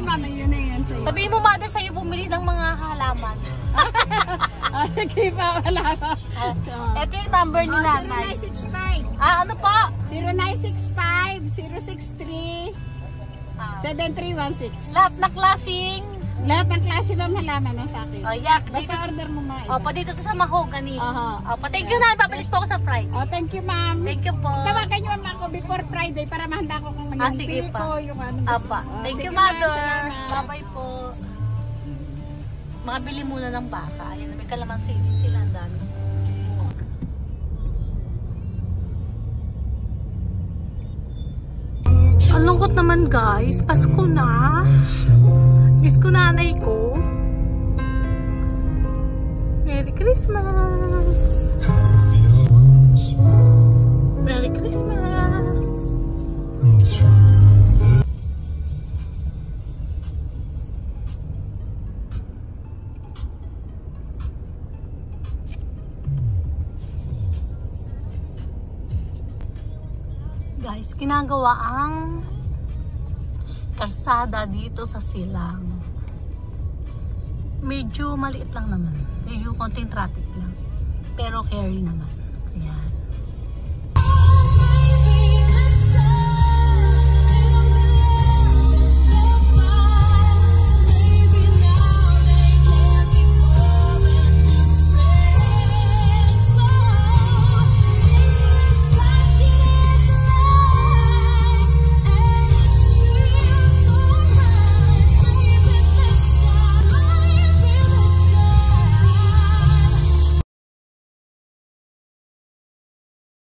halaman. Yun na yan sa'yo. Sabihin mo, mother, sa'yo bumili ng mga halaman. Okay pa, halaman. Ito yung number ni nanay. 0965. Ano po? 0965-063-7316. Lahat na klaseng. Lahat ng klase ng halaman na sa akin. Yeah, basta order mo ma. Opo, dito to sa mahogany. Opo, thank you na. Babalik po ako sa Friday. Thank you, ma'am. Thank you po. Tawagan niyo ako before Friday para mahanda ko kung yung sige piko, pa. yung ano. Thank you, mother. Bye-bye po. Makabili muna ng baka. Ayan, may kalamansi sila. Ang dami. Ang lungkot naman, guys. Pasko na. Miss ko nanay ko. Merry Christmas! Merry Christmas! Guys, ginagawa ang karsada dito sa Silang. Medyo maliit lang naman. Medyo konting traffic lang. Pero carry naman.